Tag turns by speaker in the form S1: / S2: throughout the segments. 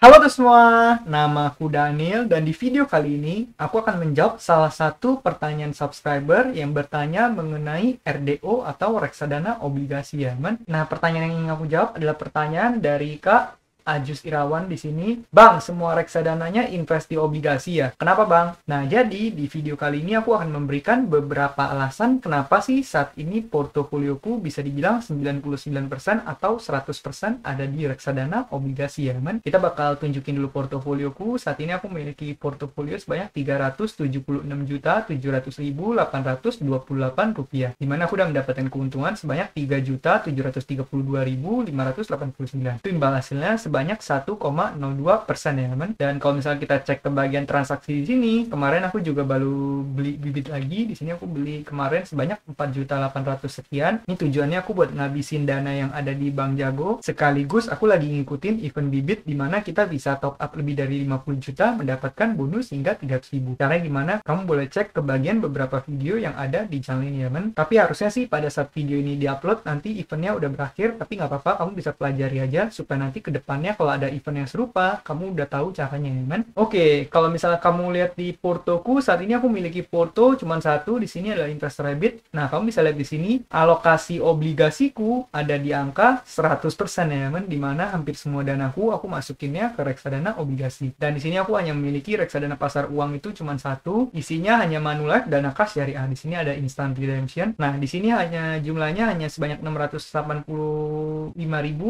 S1: Halo tuh semua, nama aku Daniel dan di video kali ini aku akan menjawab salah satu pertanyaan subscriber yang bertanya mengenai RDO atau reksadana obligasi Yaman. Nah, pertanyaan yang ingin aku jawab adalah pertanyaan dari Kak Ajus Irawan di sini. Bang, semua reksadananya invest di obligasi ya? Kenapa bang? Nah, jadi di video kali ini aku akan memberikan beberapa alasan kenapa sih saat ini portofolioku bisa dibilang 99% atau 100% ada di reksadana obligasi ya, men. Kita bakal tunjukin dulu portofolioku. Saat ini aku memiliki portofolio sebanyak 376.700.828 rupiah. Dimana aku udah mendapatkan keuntungan sebanyak 3.732.589. Itu imbal hasilnya sebanyak 1,02% ya teman. Dan kalau misalnya kita cek ke bagian transaksi di sini, kemarin aku juga baru beli bibit lagi. Di sini aku beli kemarin sebanyak 4.800.000 sekian. Ini tujuannya aku buat ngabisin dana yang ada di Bank Jago. Sekaligus aku lagi ngikutin event bibit di mana kita bisa top up lebih dari 50 juta mendapatkan bonus hingga 300.000. Caranya gimana? Kamu boleh cek ke bagian beberapa video yang ada di channel ini ya men. Tapi harusnya sih pada saat video ini diupload nanti eventnya udah berakhir. Tapi nggak apa-apa, kamu bisa pelajari aja supaya nanti ke depannya kalau ada event yang serupa, kamu udah tahu caranya ya, man. Oke, kalau misalnya kamu lihat di portoku, saat ini aku memiliki porto cuma satu, di sini adalah Investor Habit. Nah, kamu bisa lihat di sini, alokasi obligasiku ada di angka 100% ya, man, dimana hampir semua danaku aku masukinnya ke reksadana obligasi. Dan di sini aku hanya memiliki reksadana pasar uang itu cuma satu, isinya hanya Manulife, dana kas syariah. Di sini ada instant redemption. Nah, di sini hanya jumlahnya hanya sebanyak 685.000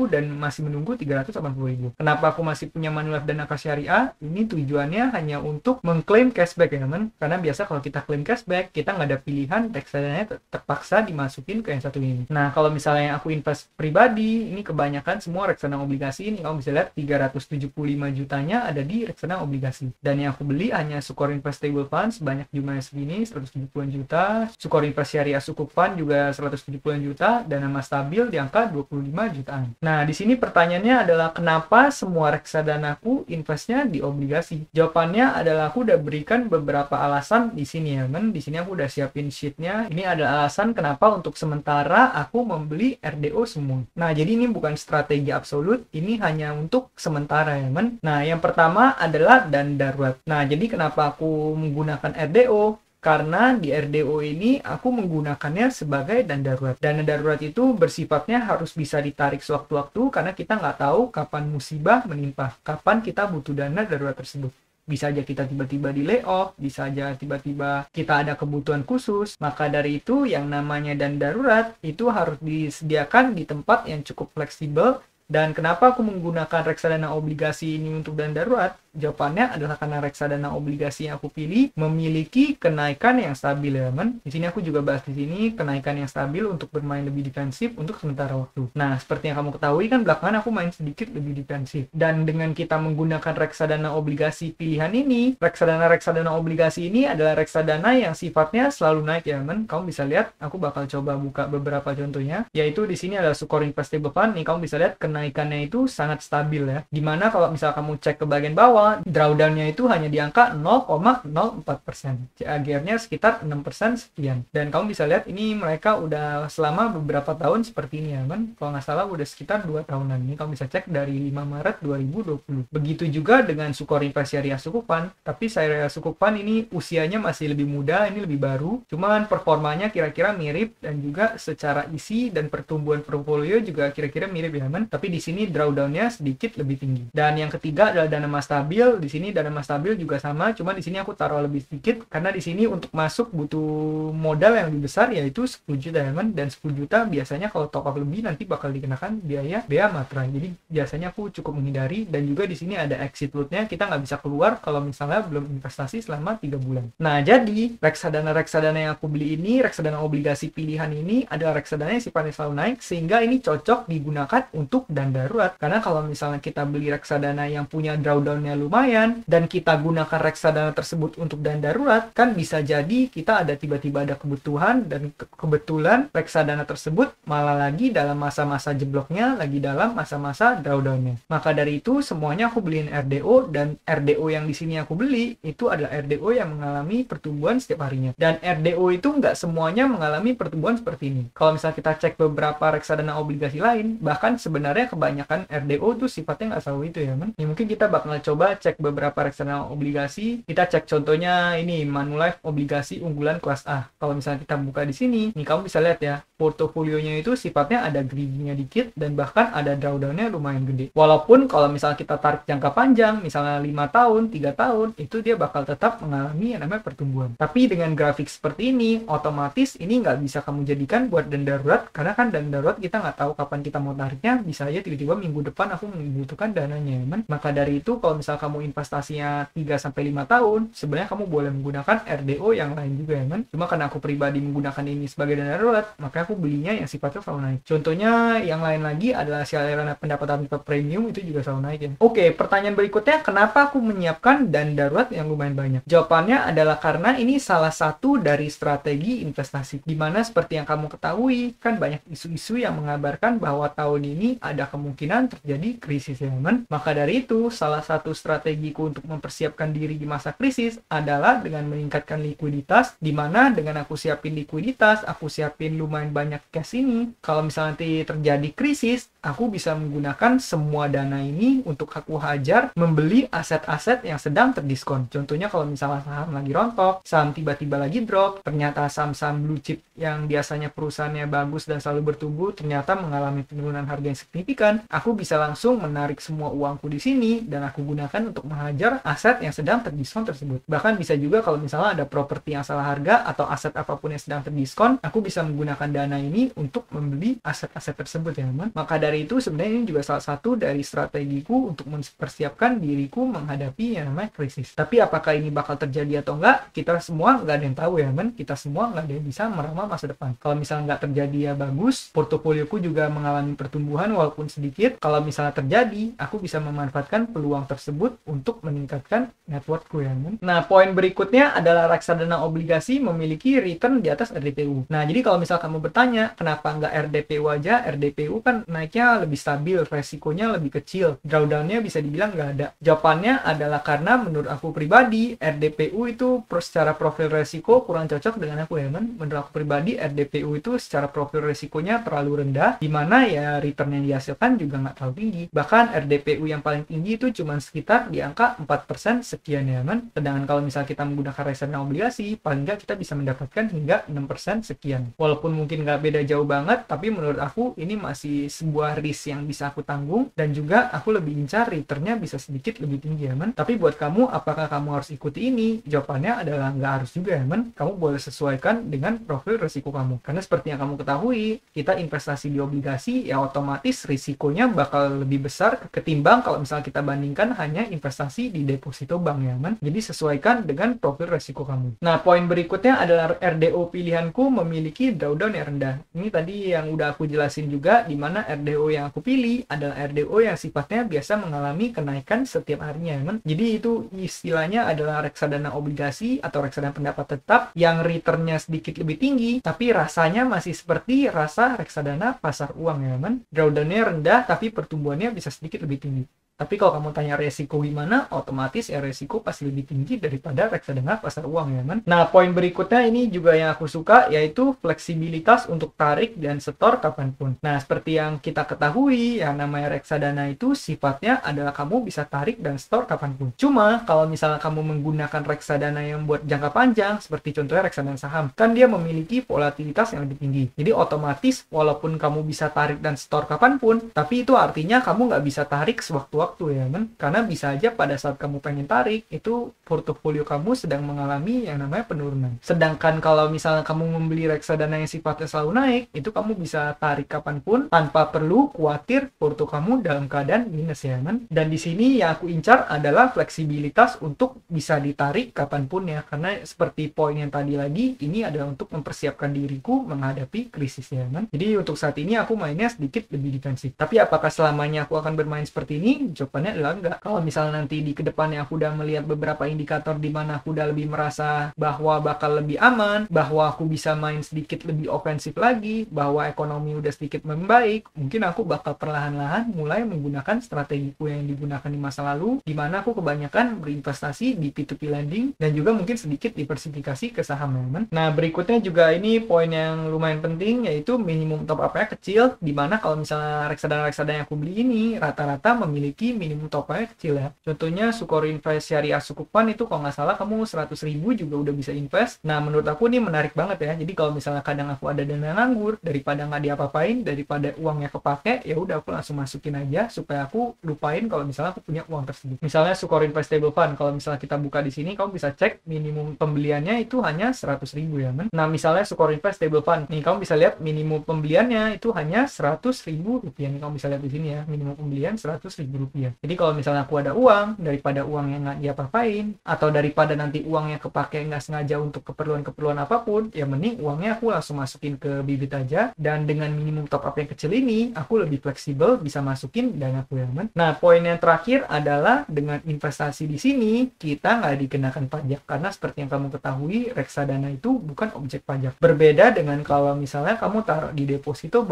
S1: dan masih menunggu 380.000. Kenapa aku masih punya Manulife dan kas syariah? Ini tujuannya hanya untuk mengklaim cashback ya teman. Karena biasa kalau kita klaim cashback, kita nggak ada pilihan, reksadananya terpaksa dimasukin ke yang satu ini. Nah, kalau misalnya aku invest pribadi, ini kebanyakan semua reksadana obligasi ini, kamu bisa lihat 375 jutanya ada di reksadana obligasi. Dan yang aku beli hanya Sukor Investable Fund sebanyak jumlahnya segini, 170 juta. Sukor Invest Syariah Sukuk Fund juga 170 juta. Dan nama stabil di angka 25 jutaan. Nah, di sini pertanyaannya adalah kenapa semua reksadanaku investnya di obligasi? Jawabannya adalah aku udah berikan beberapa alasan di sini ya, men. Di sini aku udah siapin sheetnya. Ini adalah alasan kenapa untuk sementara aku membeli RDO semua. Nah, jadi ini bukan strategi absolut, ini hanya untuk sementara ya, men. Nah, yang pertama adalah dana darurat. Nah, jadi kenapa aku menggunakan RDO? Karena di RDO ini aku menggunakannya sebagai dana darurat. Dana darurat itu bersifatnya harus bisa ditarik sewaktu-waktu karena kita nggak tahu kapan musibah menimpa, kapan kita butuh dana darurat tersebut. Bisa aja kita tiba-tiba di layoff, bisa aja tiba-tiba kita ada kebutuhan khusus. Maka dari itu yang namanya dana darurat itu harus disediakan di tempat yang cukup fleksibel. Dan kenapa aku menggunakan reksadana obligasi ini untuk dana darurat? Jawabannya adalah karena reksadana obligasi yang aku pilih memiliki kenaikan yang stabil ya, men. Di sini aku juga bahas di sini kenaikan yang stabil untuk bermain lebih defensif untuk sementara waktu. Nah, seperti yang kamu ketahui kan belakangan aku main sedikit lebih defensif. Dan dengan kita menggunakan reksadana obligasi pilihan ini, reksadana obligasi ini adalah reksadana yang sifatnya selalu naik ya, men. Kamu bisa lihat, aku bakal coba buka beberapa contohnya, yaitu di sini adalah Sukor Investable Fund. Nih kamu bisa lihat kenaikannya itu sangat stabil ya. Dimana kalau misal kamu cek ke bagian bawah, drawdown-nya itu hanya di angka 0,04%. CAGR-nya sekitar 6% sekian. Dan kamu bisa lihat ini mereka udah selama beberapa tahun seperti ini ya, kan? Kalau nggak salah udah sekitar 2 tahunan. Ini kamu bisa cek dari 5 Maret 2020. Begitu juga dengan Sukor Invest Syariah Sukuk Fund. Tapi Syariah Sukuk Fund ini usianya masih lebih muda, ini lebih baru. Cuman performanya kira-kira mirip dan juga secara isi dan pertumbuhan portfolio juga kira-kira mirip ya, kan? Tapi di sini drawdown-nya sedikit lebih tinggi. Dan yang ketiga adalah dana mas stabil. Di sini dana mas stabil juga sama, cuma di sini aku taruh lebih sedikit karena di sini untuk masuk butuh modal yang lebih besar yaitu 10 juta ya, kan? Dan 10 juta biasanya kalau top up lebih nanti bakal dikenakan biaya bea materai. Jadi biasanya aku cukup menghindari. Dan juga di sini ada exit load-nya, kita nggak bisa keluar kalau misalnya belum investasi selama 3 bulan. Nah, jadi reksadana yang aku beli ini, reksadana obligasi pilihan ini adalah reksadana yang sifatnya selalu naik sehingga ini cocok digunakan untuk dana darurat. Karena kalau misalnya kita beli reksadana yang punya drawdown-nya lumayan dan kita gunakan reksadana tersebut untuk dana darurat, kan bisa jadi kita ada tiba-tiba ada kebutuhan dan kebetulan reksadana tersebut malah lagi dalam masa-masa jebloknya, lagi dalam masa-masa drawdownnya. Maka dari itu semuanya aku beliin RDO, dan RDO yang di sini aku beli itu adalah RDO yang mengalami pertumbuhan setiap harinya. Dan RDO itu nggak semuanya mengalami pertumbuhan seperti ini. Kalau misalnya kita cek beberapa reksadana obligasi lain, bahkan sebenarnya kebanyakan RDO tuh sifatnya nggak selalu itu ya, man. Ya, mungkin kita bakal coba cek beberapa reksadana obligasi. Kita cek contohnya ini Manulife obligasi unggulan kelas A. Kalau misalnya kita buka di sini, nih kamu bisa lihat ya, portofolionya itu sifatnya ada greedy-nya dikit dan bahkan ada drawdown-nya lumayan gede. Walaupun kalau misalnya kita tarik jangka panjang, misalnya 5 tahun, 3 tahun, itu dia bakal tetap mengalami yang namanya pertumbuhan. Tapi dengan grafik seperti ini, otomatis ini nggak bisa kamu jadikan buat dana darurat, karena kan dana darurat kita nggak tahu kapan kita mau tariknya, bisa aja tiba-tiba minggu depan aku membutuhkan dananya, man. Maka dari itu kalau misalnya kamu investasinya 3-5 tahun, sebenarnya kamu boleh menggunakan RDO yang lain juga ya, man. Cuma karena aku pribadi menggunakan ini sebagai dana darurat, maka aku belinya yang sifatnya selalu naik. Contohnya yang lain lagi adalah siaran pendapatan premium, itu juga selalu naik ya. Oke, pertanyaan berikutnya, kenapa aku menyiapkan dana darurat yang lumayan banyak? Jawabannya adalah karena ini salah satu dari strategi investasi, dimana seperti yang kamu ketahui, kan banyak isu-isu yang mengabarkan bahwa tahun ini ada kemungkinan terjadi krisis ya, man. Maka dari itu, salah satu strategiku untuk mempersiapkan diri di masa krisis adalah dengan meningkatkan likuiditas, dimana dengan aku siapin likuiditas, aku siapin lumayan banyak cash ini, kalau misalnya nanti terjadi krisis, aku bisa menggunakan semua dana ini untuk aku hajar membeli aset-aset yang sedang terdiskon. Contohnya kalau misalnya saham lagi rontok, saham tiba-tiba lagi drop, ternyata saham-saham blue chip yang biasanya perusahaannya bagus dan selalu bertumbuh ternyata mengalami penurunan harga yang signifikan, aku bisa langsung menarik semua uangku di sini dan aku gunakan untuk menghajar aset yang sedang terdiskon tersebut. Bahkan bisa juga kalau misalnya ada properti yang salah harga atau aset apapun yang sedang terdiskon, aku bisa menggunakan dana ini untuk membeli aset-aset tersebut ya, teman. Maka dari itu sebenarnya ini juga salah satu dari strategiku untuk mempersiapkan diriku menghadapi yang namanya krisis. Tapi apakah ini bakal terjadi atau enggak, kita semua nggak ada yang tahu ya, teman. Kita semua nggak ada yang bisa meramal masa depan. Kalau misalnya nggak terjadi ya bagus, portofolioku juga mengalami pertumbuhan walaupun sedikit. Kalau misalnya terjadi, aku bisa memanfaatkan peluang tersebut untuk meningkatkan net worth-ku ya, teman. Nah, poin berikutnya adalah reksadana obligasi memiliki return di atas RDPU. Nah, jadi kalau misal kamu bertanya, kenapa nggak RDPU aja? RDPU kan naiknya lebih stabil, resikonya lebih kecil, drawdown-nya bisa dibilang nggak ada. Jawabannya adalah karena menurut aku pribadi, RDPU itu secara profil resiko kurang cocok dengan aku ya, man. Menurut aku pribadi, RDPU itu secara profil resikonya terlalu rendah, dimana ya return yang dihasilkan juga nggak terlalu tinggi. Bahkan RDPU yang paling tinggi itu cuma sekitar di angka 4% sekian ya, man. Sedangkan kalau misalnya kita menggunakan reksadana obligasi, paling nggak kita bisa mendapatkan hingga 6% sekian. Walaupun mungkin nggak beda jauh banget, tapi menurut aku ini masih sebuah risk yang bisa aku tanggung, dan juga aku lebih incar returnnya bisa sedikit lebih tinggi ya, man. Tapi buat kamu, apakah kamu harus ikuti ini? Jawabannya adalah nggak harus juga ya, man. Kamu boleh sesuaikan dengan profil risiko kamu. Karena seperti yang kamu ketahui, kita investasi di obligasi, ya otomatis risikonya bakal lebih besar ketimbang kalau misalnya kita bandingkan hanya investasi di deposito bank ya, man. Jadi sesuaikan dengan profil risiko kamu. Nah, poin berikutnya adalah RDO pilihanku memiliki drawdown yang rendah. Ini tadi yang udah aku jelasin juga, di mana RDO yang aku pilih adalah RDO yang sifatnya biasa mengalami kenaikan setiap harinya, man. Jadi itu istilahnya adalah reksadana obligasi atau reksadana pendapat tetap yang returnnya sedikit lebih tinggi, tapi rasanya masih seperti rasa reksadana pasar uang ya, man. Drawdownnya rendah, tapi pertumbuhannya bisa sedikit lebih tinggi. Tapi kalau kamu tanya resiko gimana, otomatis ya resiko pasti lebih tinggi daripada reksadana pasar uang ya, man. Nah, poin berikutnya ini juga yang aku suka, yaitu fleksibilitas untuk tarik dan setor kapanpun. Nah, seperti yang kita ketahui, yang namanya reksadana itu sifatnya adalah kamu bisa tarik dan setor kapanpun. Cuma, kalau misalnya kamu menggunakan reksadana yang buat jangka panjang, seperti contohnya reksadana saham, kan dia memiliki volatilitas yang lebih tinggi. Jadi otomatis, walaupun kamu bisa tarik dan setor kapanpun, tapi itu artinya kamu nggak bisa tarik sewaktu-waktu ya, kan? Karena bisa aja pada saat kamu pengen tarik, itu portofolio kamu sedang mengalami yang namanya penurunan. Sedangkan kalau misalnya kamu membeli reksadana yang sifatnya selalu naik, itu kamu bisa tarik kapanpun tanpa perlu khawatir porto kamu dalam keadaan minus ya, kan? Dan di sini yang aku incar adalah fleksibilitas untuk bisa ditarik kapanpun ya, karena seperti poin yang tadi lagi, ini adalah untuk mempersiapkan diriku menghadapi krisis ya, kan? Jadi untuk saat ini aku mainnya sedikit lebih defensif. Tapi apakah selamanya aku akan bermain seperti ini? Jawabannya adalah enggak. Kalau misalnya nanti di kedepannya aku udah melihat beberapa indikator di mana aku udah lebih merasa bahwa bakal lebih aman, bahwa aku bisa main sedikit lebih ofensif lagi, bahwa ekonomi udah sedikit membaik, mungkin aku bakal perlahan-lahan mulai menggunakan strategiku yang digunakan di masa lalu, di mana aku kebanyakan berinvestasi di P2P lending dan juga mungkin sedikit diversifikasi ke saham, teman. Nah, berikutnya juga ini poin yang lumayan penting, yaitu minimum top up-nya kecil, di mana kalau misalnya reksadana yang aku beli ini rata-rata memiliki minimum top up-nya kecil ya. Contohnya Sukor Invest Syariah Sukupan itu kalau nggak salah kamu 100.000 juga udah bisa invest. Nah, menurut aku ini menarik banget ya. Jadi kalau misalnya kadang aku ada dana nganggur, daripada nggak diapa-apain, daripada uangnya kepake, ya udah aku langsung masukin aja supaya aku lupain kalau misalnya aku punya uang tersebut. Misalnya Sukor Invest Stable Fund, kalau misalnya kita buka di sini, kamu bisa cek minimum pembeliannya itu hanya 100.000 ya, men. Nah, misalnya Sukor Invest Stable Fund, nih kamu bisa lihat minimum pembeliannya itu hanya 100.000 rupiah. Nih kamu bisa lihat di sini ya, minimum pembelian 100.000 rupiah. Jadi kalau misalnya aku ada uang, daripada uang yang nggak diapa-apain, atau daripada nanti uangnya kepake nggak sengaja untuk keperluan-keperluan apapun, ya mending uangnya aku langsung masukin ke bibit aja, dan dengan minimum top up yang kecil ini, aku lebih fleksibel bisa masukin danaku ya, men. Nah, poin yang terakhir adalah dengan investasi di sini, kita nggak dikenakan pajak, karena seperti yang kamu ketahui, reksadana itu bukan objek pajak. Berbeda dengan kalau misalnya kamu taruh di deposito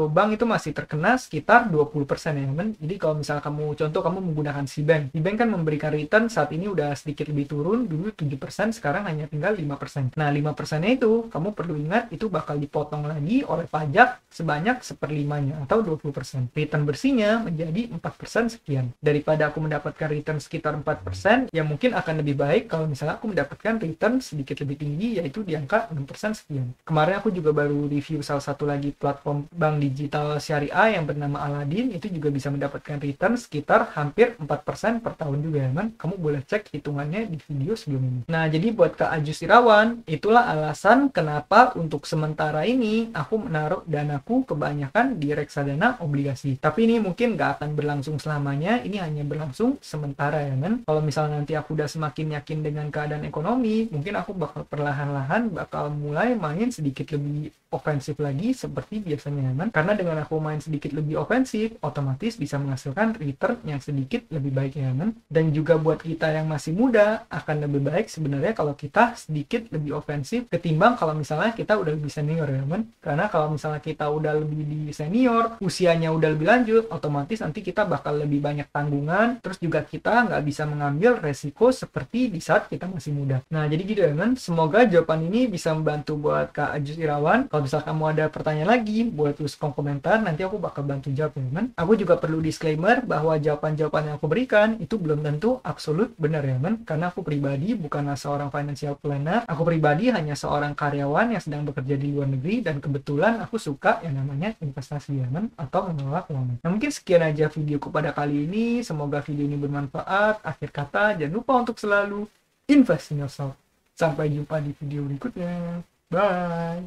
S1: bank itu masih terkena sekitar 20% ya, men. Jadi kalau misalnya kamu menggunakan Cbank kan memberikan return saat ini udah sedikit lebih turun, dulu 7%, sekarang hanya tinggal 5%. Nah, 5%-nya itu kamu perlu ingat itu bakal dipotong lagi oleh pajak sebanyak 1/5-nya atau 20%. Return bersihnya menjadi 4% sekian. Daripada aku mendapatkan return sekitar 4%, ya mungkin akan lebih baik kalau misalnya aku mendapatkan return sedikit lebih tinggi, yaitu di angka 6% sekian. Kemarin aku juga baru review salah satu lagi platform bank digital syariah yang bernama Aladin, itu juga bisa mendapatkan return sekitar hampir 4% per tahun juga ya, man. Kamu boleh cek hitungannya di video sebelum ini. Nah, jadi buat Kak Ajus Irawan, itulah alasan kenapa untuk sementara ini aku menaruh danaku kebanyakan di reksadana obligasi. Tapi ini mungkin nggak akan berlangsung selamanya, ini hanya berlangsung sementara ya, man. Kalau misalnya nanti aku udah semakin yakin dengan keadaan ekonomi, mungkin aku bakal perlahan-lahan bakal mulai main sedikit lebih ofensif lagi seperti biasanya, man. Karena dengan aku main sedikit lebih ofensif, otomatis bisa menghasilkan return yang sedikit lebih baik ya, man. Dan juga buat kita yang masih muda, akan lebih baik sebenarnya kalau kita sedikit lebih ofensif ketimbang kalau misalnya kita udah lebih senior ya, man. Karena kalau misalnya kita udah lebih di senior, usianya udah lebih lanjut, otomatis nanti kita bakal lebih banyak tanggungan, terus juga kita nggak bisa mengambil resiko seperti di saat kita masih muda. Nah, jadi gitu ya, man. Semoga jawaban ini bisa membantu buat Kak Ajus Irawan. Kalau misal kamu ada pertanyaan lagi, boleh tulis kolom komentar, nanti aku bakal bantu jawab ya, man. Aku juga perlu disclaimer bahwa jawaban-jawaban yang aku berikan itu belum tentu absolut benar ya, man. Karena aku pribadi bukanlah seorang financial planner, aku pribadi hanya seorang karyawan yang sedang bekerja di luar negeri, dan kebetulan aku suka yang namanya investasi ya, man, atau mengelola keuangan. Nah, mungkin sekian aja videoku pada kali ini, semoga video ini bermanfaat. Akhir kata, jangan lupa untuk selalu invest in yourself. Sampai jumpa di video berikutnya. Bye!